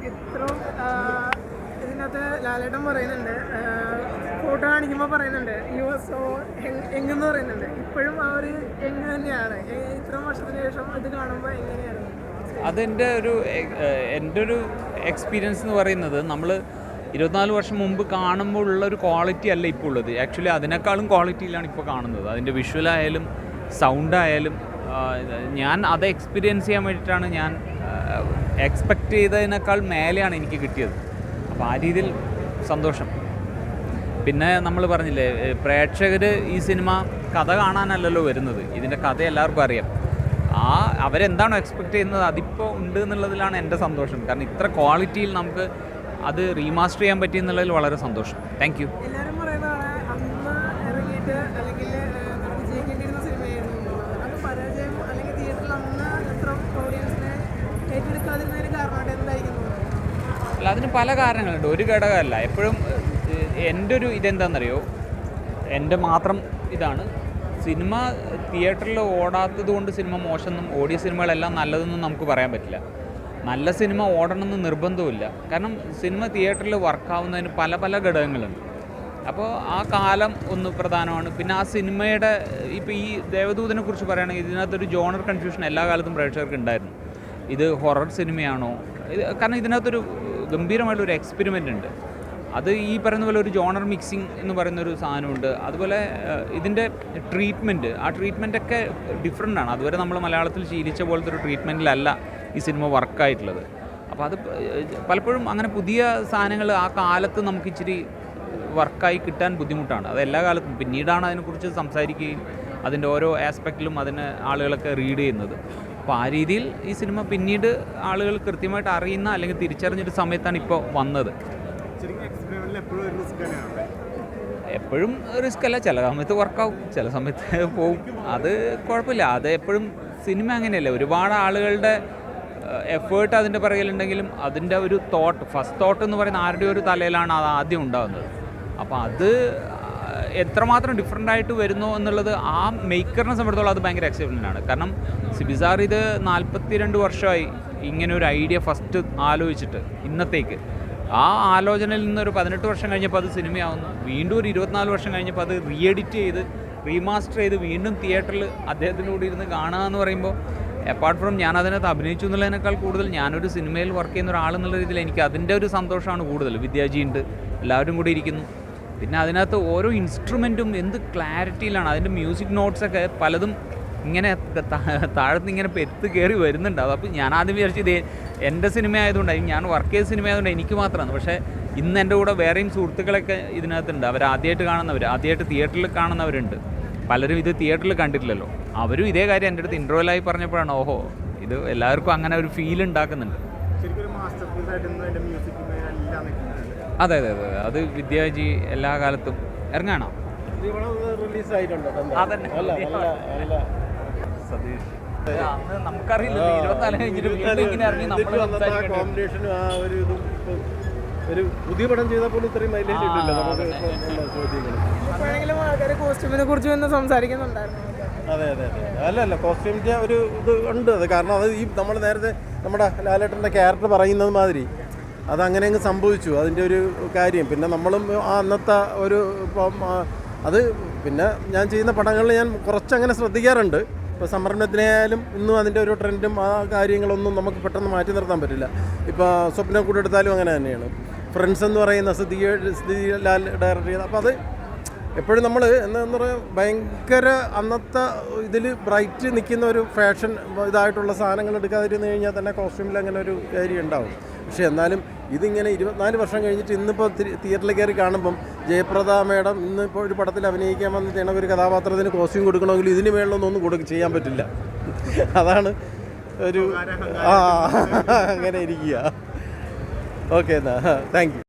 ഇത്രയും ഇതിനകത്ത് ലാലേട്ടൻ പറയുന്നുണ്ട്, ഫോട്ടോ കാണിക്കുമ്പോൾ പറയുന്നുണ്ട് യു എസ് ഒ എങ്ങെന്ന് പറയുന്നുണ്ട്. ഇപ്പോഴും ആ ഒരു എങ്ങ് തന്നെയാണ്. ഇത്രയും വർഷത്തിന് ശേഷം ഇത് കാണുമ്പോൾ എങ്ങനെയായിരുന്നു? എൻ്റെ ഒരു എക്സ്പീരിയൻസ് എന്ന് പറയുന്നത്, നമ്മൾ 24 വർഷം മുമ്പ് കാണുമ്പോൾ ഉള്ള ഒരു ക്വാളിറ്റി അല്ല ഇപ്പോൾ ഉള്ളത്. ആക്ച്വലി അതിനേക്കാളും ക്വാളിറ്റിയിലാണ് ഇപ്പോൾ കാണുന്നത്. അതിൻ്റെ വിഷ്വലായാലും സൗണ്ടായാലും ഞാൻ അത് എക്സ്പീരിയൻസ് ചെയ്യാൻ വേണ്ടിയിട്ടാണ് ഞാൻ എക്സ്പെക്റ്റ് ചെയ്തതിനേക്കാൾ മേലെയാണ് എനിക്ക് കിട്ടിയത്. അപ്പോൾ ആ രീതിയിൽ സന്തോഷം. പിന്നെ നമ്മൾ പറഞ്ഞില്ലേ, പ്രേക്ഷകർ ഈ സിനിമ കഥ കാണാനല്ലല്ലോ വരുന്നത്, ഇതിൻ്റെ കഥ എല്ലാവർക്കും അറിയാം. അവരെന്താണോ എക്സ്പെക്റ്റ് ചെയ്യുന്നത് അതിപ്പോൾ ഉണ്ട് എന്നുള്ളതിലാണ് എൻ്റെ സന്തോഷം. കാരണം ഇത്ര ക്വാളിറ്റിയിൽ നമുക്ക് അത് റീമാസ്റ്റർ ചെയ്യാൻ പറ്റി എന്നുള്ളതിൽ വളരെ സന്തോഷം. Thank you. എല്ലാവരും പറയുന്നതാണ് അന്ന് ഇറങ്ങിയിട്ട് അല്ലെങ്കിൽ നമുക്ക് ജയിക്കേണ്ടിയിരുന്ന സിനിമയായിരുന്നു. അത് പരാജയം അല്ലെങ്കിൽ തിയേറ്ററിൽ അന്ന് എത്ര ഓഡിയൻസിനെ ഏറ്റെടുക്കാതിരുന്നതിന് കാരണമായിട്ട് എന്തായിരുന്നു? അല്ല, അതിന് പല കാരണങ്ങളുണ്ട്, ഒരു ഘടകമല്ല. എപ്പോഴും എൻ്റെ ഒരു ഇതെന്താണെന്നറിയോ, എൻ്റെ മാത്രം ഇതാണ്, സിനിമ തിയേറ്ററിൽ ഓടാത്തത് കൊണ്ട് സിനിമ മോശമെന്നും ഓടിയ സിനിമകളെല്ലാം നല്ലതെന്നും നമുക്ക് പറയാൻ പറ്റില്ല. നല്ല സിനിമ ഓടണമെന്ന് നിർബന്ധമില്ല. കാരണം സിനിമ തിയേറ്ററിൽ വർക്കാവുന്നതിന് പല പല ഘടകങ്ങളുണ്ട്. അപ്പോൾ ആ കാലം ഒന്ന് പ്രധാനമാണ്. പിന്നെ ആ സിനിമയുടെ ഇപ്പോൾ ഈ ദേവദൂതനെ കുറിച്ച് പറയുകയാണെങ്കിൽ ഇതിനകത്തൊരു ജോണർ കൺഫ്യൂഷൻ എല്ലാ കാലത്തും പ്രേക്ഷകർക്ക് ഉണ്ടായിരുന്നു. ഇത് ഹൊറർ സിനിമയാണോ? കാരണം ഇതിനകത്തൊരു ഗംഭീരമായിട്ടൊരു എക്സ്പെരിമെൻ്റ് ഉണ്ട്. അത് ഈ പറയുന്ന പോലെ ഒരു ജോണർ മിക്സിങ് എന്ന് പറയുന്നൊരു സാധനമുണ്ട്. അതുപോലെ ഇതിൻ്റെ ട്രീറ്റ്മെൻറ്റ്, ആ ട്രീറ്റ്മെൻറ്റൊക്കെ ഡിഫറെൻ്റ് ആണ്. അതുവരെ നമ്മൾ മലയാളത്തിൽ ശീലിച്ച പോലത്തെ ഒരു ട്രീറ്റ്മെൻറ്റിലല്ല ഈ സിനിമ വർക്കായിട്ടുള്ളത്. അപ്പോൾ അത് പലപ്പോഴും അങ്ങനെ പുതിയ സാധനങ്ങൾ ആ കാലത്ത് നമുക്ക് ഇച്ചിരി വർക്കായി കിട്ടാൻ ബുദ്ധിമുട്ടാണ്. അത് എല്ലാ കാലത്തും പിന്നീടാണ് അതിനെക്കുറിച്ച് സംസാരിക്കുകയും അതിൻ്റെ ഓരോ ആസ്പെക്റ്റിലും അതിന് ആളുകളൊക്കെ റീഡ് ചെയ്യുന്നത്. അപ്പോൾ ആ രീതിയിൽ ഈ സിനിമ പിന്നീട് ആളുകൾ കൃത്യമായിട്ട് അറിയുന്ന അല്ലെങ്കിൽ തിരിച്ചറിഞ്ഞൊരു സമയത്താണ് ഇപ്പോൾ വന്നത്. എപ്പോഴും റിസ്ക് അല്ല, ചില സമയത്ത് വർക്കാവും, ചില സമയത്ത് പോവും. അത് കുഴപ്പമില്ല. അത് എപ്പോഴും സിനിമ അങ്ങനെയല്ല, ഒരുപാട് ആളുകളുടെ എഫേർട്ട് അതിൻ്റെ പിറകിലുണ്ടെങ്കിലും അതിൻ്റെ ഒരു ഫസ്റ്റ് തോട്ട് എന്ന് പറയുന്ന ആരുടെ ഒരു തലയിലാണ് അത് ആദ്യം ഉണ്ടാകുന്നത്. അപ്പോൾ അത് എത്രമാത്രം ഡിഫറെൻ്റ് ആയിട്ട് വരുന്നു എന്നുള്ളത് ആ മേക്കറിനെ സംബന്ധിച്ചോളം അത് ഭയങ്കര എക്സൈറ്റ്മെൻ്റ് ആണ്. കാരണം സിബിസാർ ഇത് 42 വർഷമായി ഇങ്ങനെ ഒരു ഐഡിയ ഫസ്റ്റ് ആലോചിച്ചിട്ട് ഇന്നത്തേക്ക്. ആ ആലോചനയിൽ നിന്നൊരു 18 വർഷം കഴിഞ്ഞപ്പോൾ അത് സിനിമയാവുന്നു. വീണ്ടും ഒരു 24 വർഷം കഴിഞ്ഞപ്പോൾ അത് റീഎഡിറ്റ് ചെയ്ത് റീമാസ്റ്റർ ചെയ്ത് വീണ്ടും തിയേറ്ററിൽ അദ്ദേഹത്തിൻ്റെ കൂടി ഇരുന്ന് കാണുക എന്ന് പറയുമ്പോൾ, അപ്പാർട്ട് ഫ്രം ഞാൻ അതിനകത്ത് അഭിനയിച്ചു എന്നുള്ളതിനേക്കാൾ കൂടുതൽ ഞാനൊരു സിനിമയിൽ വർക്ക് ചെയ്യുന്ന ഒരാളെന്നുള്ള രീതിയിൽ എനിക്ക് അതിൻ്റെ ഒരു സന്തോഷമാണ് കൂടുതൽ. വിദ്യാജി ഉണ്ട്, എല്ലാവരും കൂടി ഇരിക്കുന്നു. പിന്നെ അതിനകത്ത് ഓരോ ഇൻസ്ട്രുമെൻറ്റും എന്ത് ക്ലാരിറ്റിയിലാണ്. അതിൻ്റെ മ്യൂസിക് നോട്ട്സൊക്കെ പലതും ഇങ്ങനെ താഴത്ത് ഇങ്ങനെ പെത്ത് കയറി വരുന്നുണ്ട്. അതപ്പോൾ ഞാൻ ആദ്യം വിചാരിച്ചത് എൻ്റെ സിനിമ ആയതുകൊണ്ടായി, ഞാൻ വർക്ക് ചെയ്ത സിനിമ ആയതുകൊണ്ട് എനിക്ക് മാത്രമാണ്. പക്ഷേ ഇന്ന് എൻ്റെ കൂടെ വേറെയും സുഹൃത്തുക്കളൊക്കെ ഇതിനകത്തുണ്ട്. അവർ ആദ്യമായിട്ട് കാണുന്നവർ, ആദ്യമായിട്ട് തിയേറ്ററിൽ കാണുന്നവരുണ്ട്. പലരും ഇത് തിയേറ്ററിൽ കണ്ടിട്ടില്ലല്ലോ. അവരും ഇതേ കാര്യം എൻ്റെ അടുത്ത് ഇൻട്രോയിലായി പറഞ്ഞപ്പോഴാണ്, ഓഹോ, ഇത് എല്ലാവർക്കും അങ്ങനെ ഒരു ഫീൽ ഉണ്ടാക്കുന്നുണ്ട്. അതെ അതെ അതെ, അത് വിദ്യാജി എല്ലാ കാലത്തും ഇറങ്ങാണോ? അതന്നെ നമുക്കറിയില്ല, 24 കഴിഞ്ഞിട്ട് ഇങ്ങനെ ഇറങ്ങി കോമ്പിനേഷനും ആ ഒരു ഇതും ഒരു പുതിയ പടം ചെയ്താൽ പോലും ഇത്രയും മൈലേജ് ഇല്ലല്ലോ നമുക്ക്. കോസ്റ്റ്യൂമിനെ കുറിച്ച് സംസാരിക്കുന്നുണ്ടായിരുന്നു. അതെ അതെ അതെ, അല്ല കോസ്റ്റ്യൂമിൻ്റെ ഒരു ഇത് ഉണ്ട്. അത് കാരണം അത് ഈ നമ്മൾ നേരത്തെ നമ്മുടെ ലാലേട്ടൻ്റെ ക്യാരക്ടർ പറയുന്നത് മാതിരി അതങ്ങനെ അങ്ങ് സംഭവിച്ചു, അതിൻ്റെ ഒരു കാര്യം. പിന്നെ നമ്മളും ആ അന്നത്തെ ഒരു ഇപ്പം അത് പിന്നെ ഞാൻ ചെയ്യുന്ന പടങ്ങളിൽ ഞാൻ കുറച്ചങ്ങനെ ശ്രദ്ധിക്കാറുണ്ട്. ഇപ്പോൾ സംരംഭത്തിനായാലും ഇന്നും അതിൻ്റെ ഒരു ട്രെൻഡും ആ കാര്യങ്ങളൊന്നും നമുക്ക് പെട്ടെന്ന് മാറ്റി നിർത്താൻ പറ്റില്ല. ഇപ്പോൾ സ്വപ്നം കൂടെ എടുത്താലും അങ്ങനെ തന്നെയാണ്. ഫ്രണ്ട്സ് എന്ന് പറയുന്ന സ്ഥിതി ലാൽ ഡയറക്റ്റ് ചെയ്ത്, അപ്പോൾ അത് എപ്പോഴും നമ്മൾ എന്താ പറയുക, ഭയങ്കര അന്നത്തെ ഇതിൽ ബ്രൈറ്റ് നിൽക്കുന്ന ഒരു ഫാഷൻ ഇതായിട്ടുള്ള സാധനങ്ങൾ എടുക്കാതിരുന്ന് കഴിഞ്ഞാൽ തന്നെ കോസ്റ്റ്യൂമിൽ അങ്ങനെ ഒരു കാര്യം ഉണ്ടാവും. പക്ഷേ എന്നാലും ഇതിങ്ങനെ 24 വർഷം കഴിഞ്ഞിട്ട് ഇന്നിപ്പോൾ തിയേറ്ററിൽ കയറി കാണുമ്പം ജയപ്രദ മേഡം ഇന്നിപ്പോൾ ഒരു പടത്തിൽ അഭിനയിക്കാൻ വന്നിട്ട് ഒരു കഥാപാത്രത്തിന് കോസ്റ്റ്യൂം കൊടുക്കണമെങ്കിൽ ഇതിന് മേളിലൊന്നും ചെയ്യാൻ പറ്റില്ല. അതാണ് ഒരു അങ്ങനെ ഇരിക്കുക. ഓക്കെ, എന്നാൽ താങ്ക് യു.